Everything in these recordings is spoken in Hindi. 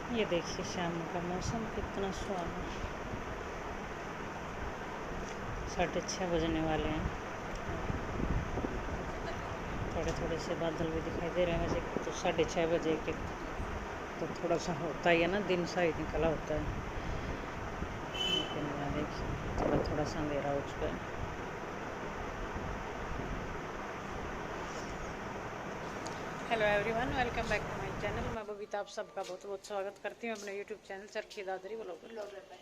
ये देखिए शाम का मौसम कितना सुहाना। 6:30 बजने वाले हैं। थोड़े थोड़े से बादल भी दिखाई दे रहे हैं। वैसे तो 6:30 बजे के तो थोड़ा सा होता ही है ना, दिन सा ही निकला होता है। लेकिन मैं देखिए थोड़ा थोड़ा सा अंधेरा हो चुका है। Hello everyone, welcome back to my channel. मैं बबीता आप सबका बहुत बहुत स्वागत करती हूँ अपने YouTube channel Charkhi Dadri blogger पे।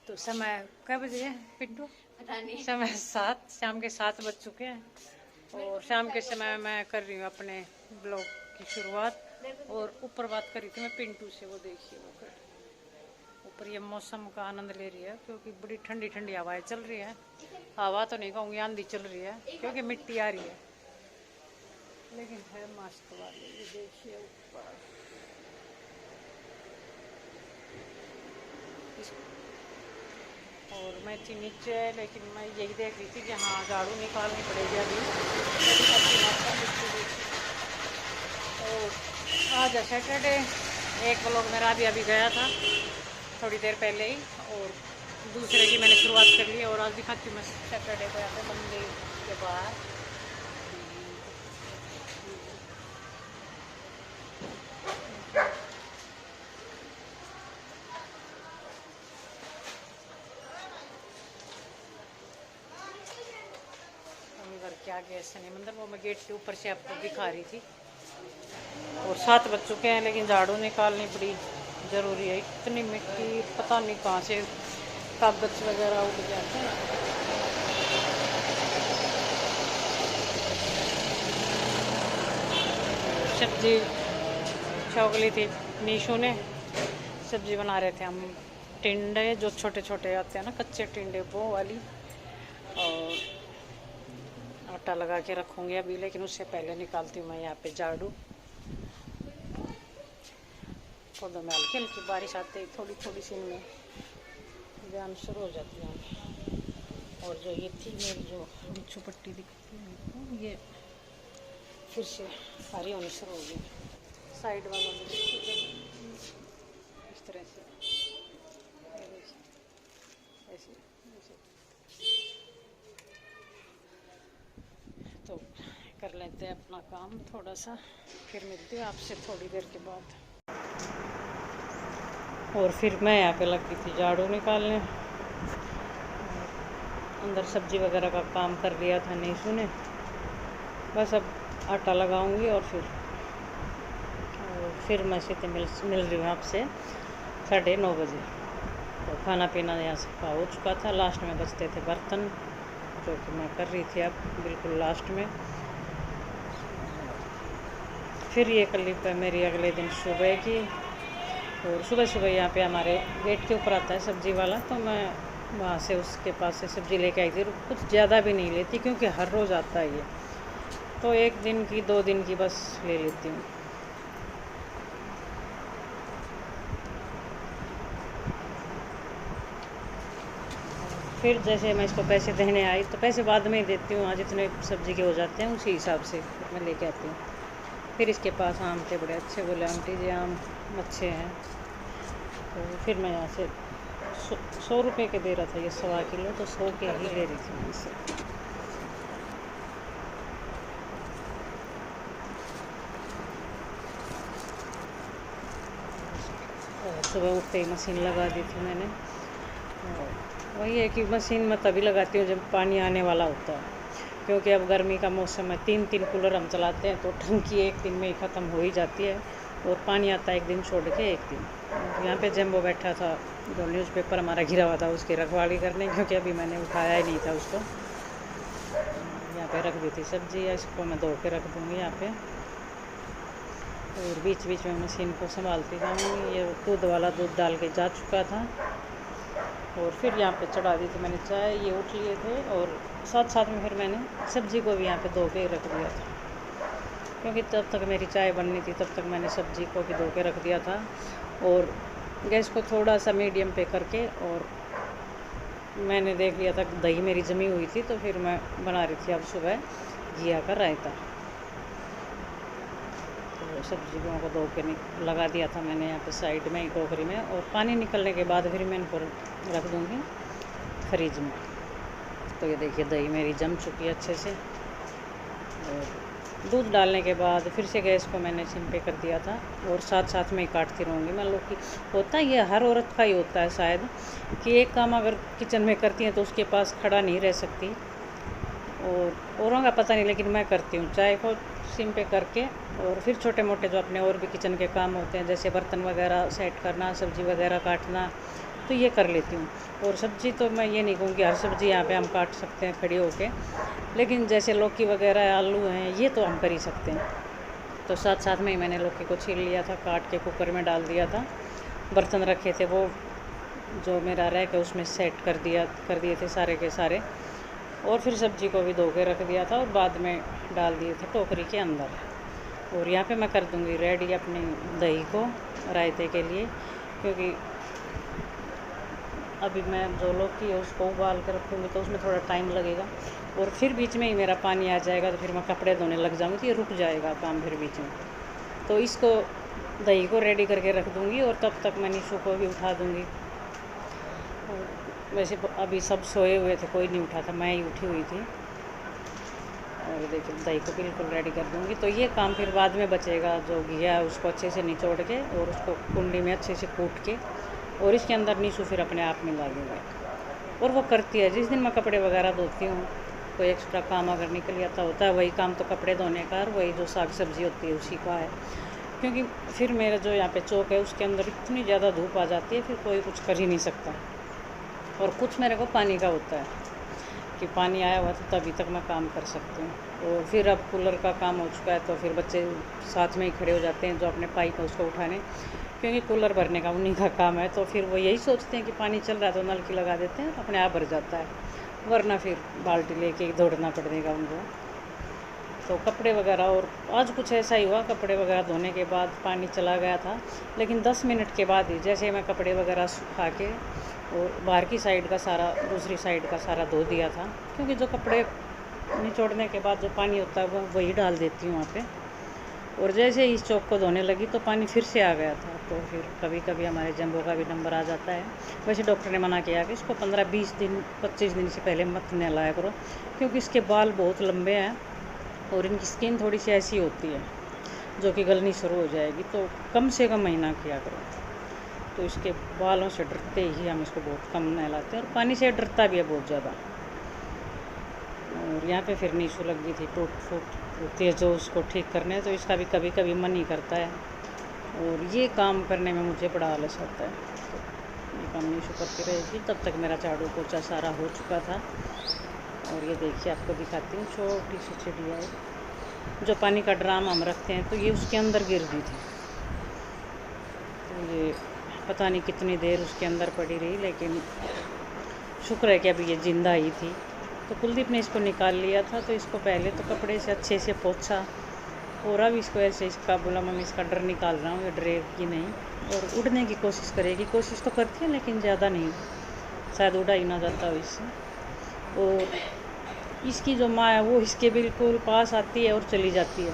तो समय कब बजे है पिंटू? पता नहीं। समय 7, शाम के 7 बज चुके हैं। और शाम के समय मैं कर रही हूँ अपने ब्लॉग की शुरुआत। और ऊपर बात करी थी मैं पिंटू से, वो देखिए वो कर ऊपर ये मौसम का आनंद ले रही है, क्योंकि बड़ी ठंडी ठंडी हवाएं चल रही है। हवा तो नहीं कहूँगी, आंधी चल रही है क्योंकि मिट्टी आ रही है, लेकिन है मस्त वाली। ये देखिए ऊपर और मैं थी नीचे, लेकिन मैं यही देख रही थी कि हाँ झाड़ू निकालनी पड़ेगी अभी। और आज है सैटरडे। एक ब्लॉग मेरा अभी गया था थोड़ी देर पहले ही, और दूसरे की मैंने शुरुआत कर ली। और आज दिखाती हूँ मैं सैटरडे को यहाँ पे मंदिर के बाहर। घर के आगे शनि मंदिर, वो मैं गेट के ऊपर से आपको दिखा रही थी। और 7 बज चुके हैं, लेकिन झाड़ू निकालनी बड़ी ज़रूरी है। इतनी मिट्टी पता नहीं कहाँ से, कागज वगैरह उड़ जाते हैं। सब्जी चौगली थी, नीशू ने सब्जी बना रहे थे हम। टिंडे जो छोटे छोटे आते हैं ना, कच्चे टिंडे, वो वाली। और आटा लगा के रखूँगी अभी, लेकिन उससे पहले निकालती हूँ मैं यहाँ पे झाड़ू। पौधों में हल्की हल्की बारिश आते ही थोड़ी थोड़ी सी इनमें जान शुरू हो जाती है। और जो ये थी मेरी जो बिच्छू पट्टी दिखती है, ये फिर से हरी होनी शुरू हो गई। साइड वालों में इस तरह से ऐसे ऐसे। तो कर लेते हैं अपना काम थोड़ा सा, फिर मिलते हैं आपसे थोड़ी देर के बाद। और फिर मैं यहाँ पे लगी थी झाड़ू निकालने। अंदर सब्जी वगैरह का काम कर लिया था नीशू ने। बस अब आटा लगाऊंगी और फिर मैं सीधे मिल रही हूँ आपसे 9:30 बजे। तो खाना पीना यहाँ से हो चुका था। लास्ट में बचते थे बर्तन, जो कि मैं कर रही थी अब बिल्कुल लास्ट में। फिर ये क्लिप है मेरी अगले दिन सुबह की। और सुबह सुबह यहाँ पे हमारे गेट के ऊपर आता है सब्जी वाला, तो मैं वहाँ से उसके पास से सब्ज़ी लेके आई थी। कुछ ज़्यादा भी नहीं लेती, क्योंकि हर रोज़ आता है ये, तो 1 दिन की 2 दिन की बस ले लेती हूँ। फिर जैसे मैं इसको पैसे देने आई, तो पैसे बाद में ही देती हूँ। आज जितने सब्ज़ी के हो जाते हैं उसी हिसाब से मैं लेके आती हूँ। फिर इसके पास आम थे बड़े अच्छे, बोले आंटी जी आम अच्छे हैं। तो फिर मैं यहाँ से 100 रुपये के दे रहा था ये 1.25 किलो, तो 100 के ही ले रही थी मैं इससे। सुबह उठते ही मशीन लगा दी थी मैंने। वही है कि मशीन मैं तभी लगाती हूँ जब पानी आने वाला होता है, क्योंकि अब गर्मी का मौसम है। 3 कूलर हम चलाते हैं, तो टंकी 1 दिन में ही ख़त्म हो ही जाती है। और पानी आता है 1 दिन छोड़ के 1 दिन। यहाँ पे जम्बो बैठा था, जो न्यूज़पेपर हमारा घिरा हुआ था, उसकी रखवाली करने, क्योंकि अभी मैंने उठाया ही नहीं था उसको। यहाँ पे रख दी थी सब्जी, इसको मैं धो के रख दूँगी यहाँ पे। और बीच बीच में मशीन को संभालती जाऊँगी। ये दूध वाला दूध डाल के जा चुका था। और फिर यहाँ पे चढ़ा दी थी मैंने चाय, ये उठ लिए थे। और साथ साथ में फिर मैंने सब्ज़ी को भी यहाँ पे धो के रख दिया था, क्योंकि तब तक मेरी चाय बननी थी, तब तक मैंने सब्ज़ी को भी धो के रख दिया था। और गैस को थोड़ा सा मीडियम पे करके, और मैंने देख लिया था कि दही मेरी जमी हुई थी, तो फिर मैं बना रही थी अब सुबह घिया का रायता। तो सब्जियों को धो के लगा दिया था मैंने यहाँ पे साइड में टोकरी में, और पानी निकलने के बाद फिर मैं इनको रख दूँगी फ्रिज में। तो ये देखिए दही मेरी जम चुकी है अच्छे से। और दूध डालने के बाद फिर से गैस को मैंने सिम पे कर दिया था, और साथ साथ में ही काटती रहूँगी। मान लो कि होता है, ये हर औरत का ही होता है शायद, कि एक काम अगर किचन में करती हैं तो उसके पास खड़ा नहीं रह सकती, और औरों का पता नहीं, लेकिन मैं करती हूँ चाय को सिम पे करके, और फिर छोटे मोटे जो अपने और भी किचन के काम होते हैं, जैसे बर्तन वगैरह सेट करना, सब्ज़ी वगैरह काटना, तो ये कर लेती हूँ। और सब्ज़ी तो मैं ये नहीं कहूँगी हर सब्ज़ी यहाँ पे हम काट सकते हैं खड़ी होके, लेकिन जैसे लौकी वगैरह, आलू हैं, ये तो हम कर ही सकते हैं। तो साथ साथ में ही मैंने लौकी को छील लिया था, काट के कुकर में डाल दिया था। बर्तन रखे थे वो जो मेरा रैक है उसमें सेट कर दिए थे सारे के सारे, और फिर सब्ज़ी को भी धो के रख दिया था, और बाद में डाल दिए थे टोकरी के अंदर। और यहाँ पे मैं कर दूँगी रेडी अपनी दही को रायते के लिए, क्योंकि अभी मैं जो लौकी है उसको उबाल कर रखूँगी तो उसमें थोड़ा टाइम लगेगा, और फिर बीच में ही मेरा पानी आ जाएगा तो फिर मैं कपड़े धोने लग जाऊँगी, तो ये रुक जाएगा काम फिर बीच में। तो इसको दही को रेडी करके रख दूँगी, और तब तक मैं निशु को भी उठा दूँगी। वैसे अभी सब सोए हुए थे, कोई नहीं उठा था, मैं ही उठी हुई थी। और देखिए दही को बिल्कुल रेडी कर दूँगी। तो ये काम फिर बाद में बचेगा, जो घिया है उसको अच्छे से निचोड़ के और उसको कुंडी में अच्छे से कूट के, और इसके अंदर नीशु फिर अपने आप मिला देंगे। और वो करती है, जिस दिन मैं कपड़े वगैरह धोती हूँ, कोई एक्स्ट्रा काम अगर निकल जाता होता है, वही काम तो कपड़े धोने का, और वही जो साग सब्ज़ी होती है उसी का है। क्योंकि फिर मेरा जो यहाँ पे चौक है उसके अंदर इतनी ज़्यादा धूप आ जाती है, फिर कोई कुछ कर ही नहीं सकता। और कुछ मेरे को पानी का होता है कि पानी आया हुआ तो तभी तक मैं काम कर सकती हूँ। और फिर अब कूलर का काम हो चुका है, तो फिर बच्चे साथ में ही खड़े हो जाते हैं जो अपने पाइप है उसको उठाने, क्योंकि कूलर भरने का उन्हीं का काम है। तो फिर वो यही सोचते हैं कि पानी चल रहा है तो नल की लगा देते हैं, अपने आप भर जाता है, वरना फिर बाल्टी लेके दौड़ना पड़ेगा उनको। तो कपड़े वगैरह, और आज कुछ ऐसा ही हुआ, कपड़े वगैरह धोने के बाद पानी चला गया था, लेकिन 10 मिनट के बाद ही जैसे मैं कपड़े वगैरह सुखा के और बाहर की साइड का सारा, दूसरी साइड का सारा धो दिया था, क्योंकि जो कपड़े निचोड़ने के बाद जो पानी होता है वो वही डाल देती हूँ वहाँ पे। और जैसे ही इस चौक को धोने लगी तो पानी फिर से आ गया था। तो फिर कभी कभी हमारे जंबो का भी नंबर आ जाता है। वैसे डॉक्टर ने मना किया कि इसको 15-20 दिन 25 दिन से पहले मत नहलाया करो, क्योंकि इसके बाल बहुत लंबे हैं और इनकी स्किन थोड़ी सी ऐसी होती है जो कि गलनी शुरू हो जाएगी। तो कम से कम महीना किया करो। तो इसके बालों से डरते ही हम इसको बहुत कम नहलाते हैं, और पानी से डरता भी है बहुत ज़्यादा। और यहाँ पे फिर नीशू लग गई थी टूट फूट होती है जो उसको ठीक करने, तो इसका भी कभी कभी मन ही करता है, और ये काम करने में मुझे बड़ा आलस आता है। तो ये काम नीशू करती रहेगी। तब तक मेरा झाड़ू पोछा सारा हो चुका था। और ये देखिए आपको दिखाती हूँ, छोटी सी चिड़िया है, जो पानी का ड्राम हम रखते हैं, तो ये उसके अंदर गिर गई थी। तो ये पता नहीं कितनी देर उसके अंदर पड़ी रही, लेकिन शुक्र है कि अभी ये जिंदा ही थी। तो कुलदीप ने इसको निकाल लिया था, तो इसको पहले तो कपड़े से अच्छे से पोंछा, और अब इसको ऐसे इसका बोला मम्मी इसका डर निकाल रहा हूँ, ये डरेगी नहीं और उड़ने की कोशिश करेगी। कोशिश तो करती है लेकिन ज़्यादा नहीं, शायद उड़ा ही ना जाता हो इससे। और इसकी जो माँ है वो इसके बिल्कुल पास आती है और चली जाती है।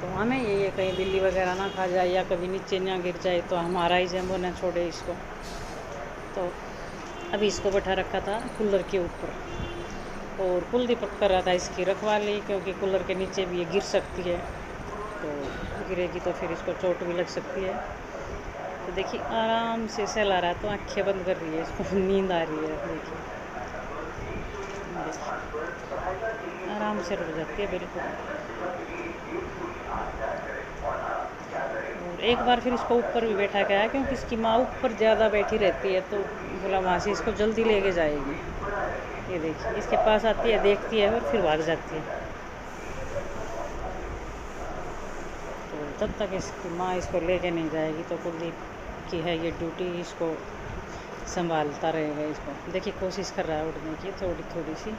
तो हमें यही है कहीं बिल्ली वगैरह ना खा जाए या कभी नीचे ना गिर जाए, तो हमारा ही जंबो ना छोड़े इसको। तो अभी इसको बैठा रखा था कूलर के ऊपर, और कुलदीप कर रहा था इसकी रखवाली, क्योंकि कूलर के नीचे भी ये गिर सकती है, तो गिरेगी तो फिर इसको चोट भी लग सकती है। तो देखिए आराम से सहला रहा है, तो आँखें बंद कर रही है, इसको नींद आ रही है। देखिए आराम से रुक जाती है बिल्कुल। और एक बार फिर इसको ऊपर भी बैठा के आया, क्योंकि इसकी माँ ऊपर ज़्यादा बैठी रहती है, तो बोला वहाँ से इसको जल्दी लेके जाएगी। ये देखिए इसके पास आती है, देखती है और फिर भाग जाती है। तो तब तक इसकी माँ इसको लेके नहीं जाएगी, तो कुलदीप की है ये ड्यूटी, इसको संभालता रहेगा। इसको देखिए कोशिश कर रहा है उड़ने की थोड़ी थोड़ी सी।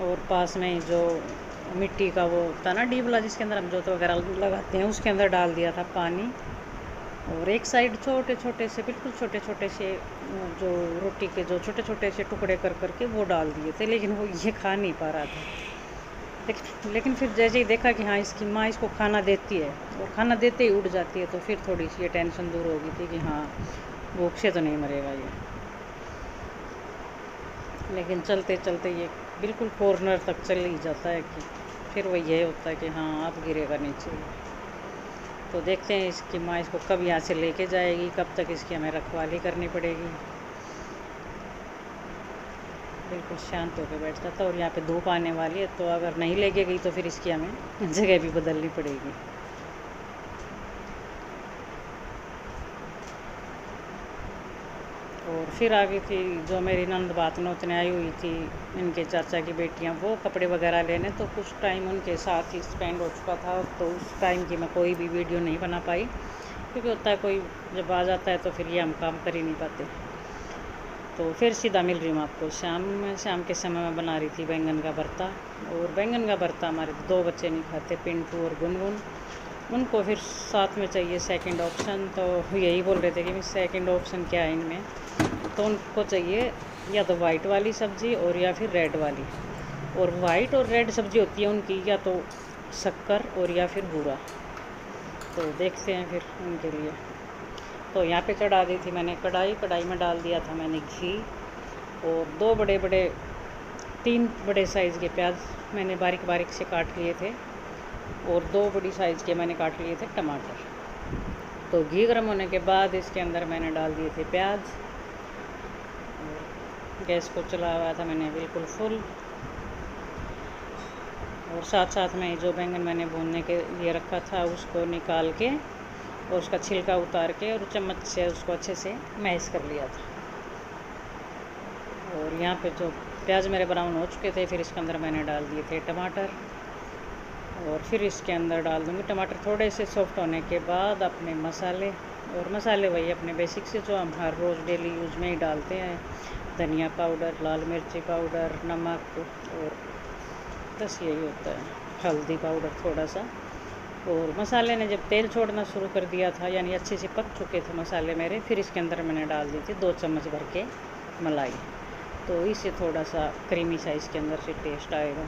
और पास में ही जो मिट्टी का वो होता ना डीबला, जिसके अंदर हम जोत वगैरह लगाते हैं, उसके अंदर डाल दिया था पानी। और एक साइड छोटे छोटे से, बिल्कुल छोटे छोटे से जो रोटी के जो छोटे छोटे से टुकड़े कर करके वो डाल दिए थे, लेकिन वो ये खा नहीं पा रहा था। लेकिन फिर जैसे ही देखा कि हाँ इसकी माँ इसको खाना देती है और खाना देते ही उड़ जाती है, तो फिर थोड़ी सी ये टेंशन दूर हो गई थी कि हाँ भूख से तो नहीं मरेगा ये। लेकिन चलते चलते ये बिल्कुल कॉर्नर तक चल ही जाता है कि फिर वही यही होता है कि हाँ अब गिरेगा नीचे। तो देखते हैं इसकी माँ इसको कब यहाँ से लेके जाएगी, कब तक इसकी हमें रखवाली करनी पड़ेगी। बिल्कुल शांत होकर बैठता था और यहाँ पे धूप आने वाली है, तो अगर नहीं लेके गई तो फिर इसकी हमें जगह भी बदलनी पड़ेगी। और फिर आ गई थी जो मेरी नंद बात नोतने आई हुई थी, इनके चाचा की बेटियाँ, वो कपड़े वगैरह लेने, तो कुछ टाइम उनके साथ ही स्पेंड हो चुका था। तो उस टाइम की मैं कोई भी वीडियो नहीं बना पाई, क्योंकि होता है कोई जब आ जाता है तो फिर ये हम काम कर ही नहीं पाते। तो फिर सीधा मिल रही हूँ आपको शाम के समय में बना रही थी बैंगन का भरता। और बैंगन का भरता हमारे 2 बच्चे नहीं खाते, पिंटू और गुनगुन। उनको फिर साथ में चाहिए सेकंड ऑप्शन, तो यही बोल रहे थे कि सेकंड ऑप्शन क्या है इनमें। तो उनको चाहिए या तो वाइट वाली सब्ज़ी और या फिर रेड वाली। और वाइट और रेड सब्ज़ी होती है उनकी या तो शक्कर और या फिर बूरा। तो देखते हैं फिर उनके लिए। तो यहाँ पे चढ़ा दी थी मैंने कढ़ाई में डाल दिया था मैंने घी, और 3 बड़े साइज़ के प्याज मैंने बारीक बारीक से काट लिए थे, और 2 बड़ी साइज़ के मैंने काट लिए थे टमाटर। तो घी गर्म होने के बाद इसके अंदर मैंने डाल दिए थे प्याज। गैस को चला हुआ था मैंने बिल्कुल फुल, और साथ साथ में जो बैंगन मैंने भूनने के लिए रखा था उसको निकाल के और उसका छिलका उतार के और चम्मच से उसको अच्छे से मैश कर लिया था। और यहाँ पे जो प्याज मेरे ब्राउन हो चुके थे, फिर इसके अंदर मैंने डाल दिए थे टमाटर, और फिर इसके अंदर डाल दूँगी टमाटर थोड़े से सॉफ्ट होने के बाद अपने मसाले। और मसाले वही अपने बेसिक से जो हम हर रोज़ डेली यूज में ही डालते हैं, धनिया पाउडर, लाल मिर्ची पाउडर, नमक, और बस यही होता है, हल्दी पाउडर थोड़ा सा। और मसाले ने जब तेल छोड़ना शुरू कर दिया था, यानी अच्छे से पक चुके थे मसाले मेरे, फिर इसके अंदर मैंने डाल दी थी 2 चम्मच भर के मलाई। तो इससे थोड़ा सा क्रीमी सा इसके अंदर से टेस्ट आएगा।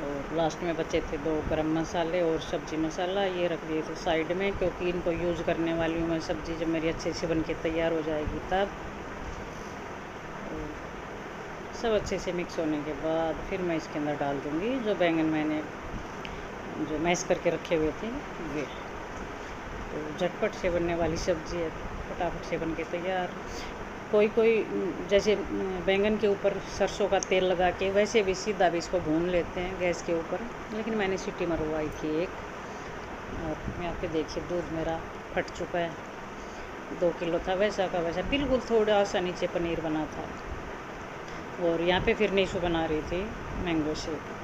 और लास्ट में बचे थे 2 गरम मसाले और सब्ज़ी मसाला, ये रख दिए थे साइड में, क्योंकि इनको यूज़ करने वाली हूँ मैं सब्ज़ी जब मेरी अच्छे से बन के तैयार हो जाएगी तब। सब अच्छे से मिक्स होने के बाद फिर मैं इसके अंदर डाल दूँगी जो बैंगन मैंने जो मैश करके रखे हुए थे ये। तो झटपट से बनने वाली सब्ज़ी है, फटाफट से बन के तैयार। कोई जैसे बैंगन के ऊपर सरसों का तेल लगा के वैसे भी सीधा भी इसको भून लेते हैं गैस के ऊपर, लेकिन मैंने सीटी मरवाई थी एक। और यहाँ पे देखिए दूध मेरा फट चुका है, 2 किलो था, वैसा का वैसा बिल्कुल थोड़ा सा नीचे पनीर बना था। और यहाँ पे फिर नीशू बना रही थी मैंगो शेक।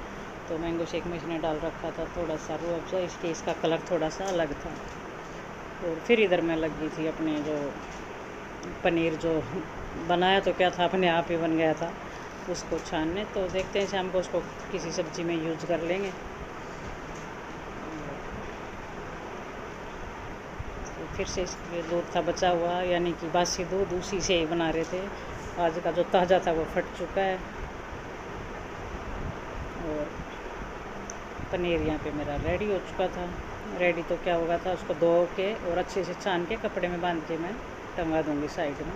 तो मैंगो शेक में इसने डाल रखा था थोड़ा सा रूह अफ़ज़ा, इसलिए इसका कलर थोड़ा सा अलग था। और फिर इधर मैं लग गई थी अपने जो पनीर जो बनाया तो क्या था, अपने आप ही बन गया था, उसको छानने। तो देखते हैं शाम को उसको किसी सब्ज़ी में यूज़ कर लेंगे। तो फिर से इसके दूध था बचा हुआ, यानी कि बासी दूध, उसी से ही बना रहे थे। आज का जो ताज़ा था वो फट चुका है। और पनीर यहाँ पे मेरा रेडी हो चुका था। रेडी तो क्या होगा था, उसको धो के और अच्छे से छान के कपड़े में बांध के मैं टंगा दूँगी साइड में।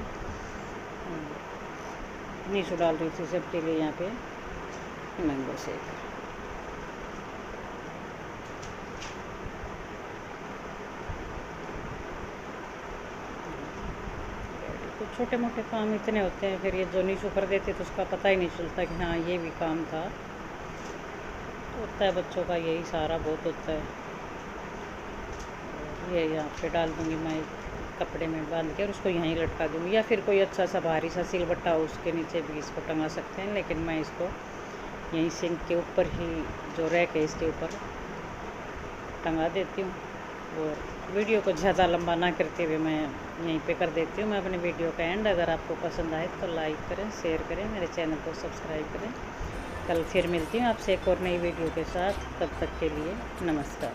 नीशू डाल रही थी सबके लिए यहाँ पे मैंगो शेक। तो छोटे मोटे काम इतने होते हैं, फिर ये जो नीशू कर देते तो उसका पता ही नहीं चलता कि हाँ ये भी काम था। होता है बच्चों का यही सहारा बहुत होता है। ये यहाँ पे डाल दूँगी मैं कपड़े में बांध के और उसको यहीं लटका दूँगी, या फिर कोई अच्छा सा भारी सा सिलबट्टा हो उसके नीचे भी इसको टंगा सकते हैं, लेकिन मैं इसको यहीं सिंक के ऊपर ही जो रैक है इसके ऊपर टंगा देती हूँ। और वीडियो को ज़्यादा लंबा ना करते हुए मैं यहीं पे कर देती हूँ मैं अपने वीडियो का एंड। अगर आपको पसंद आए तो लाइक करें, शेयर करें, मेरे चैनल को सब्सक्राइब करें। कल फिर मिलती हूँ आपसे एक और नई वीडियो के साथ, तब तक के लिए नमस्कार।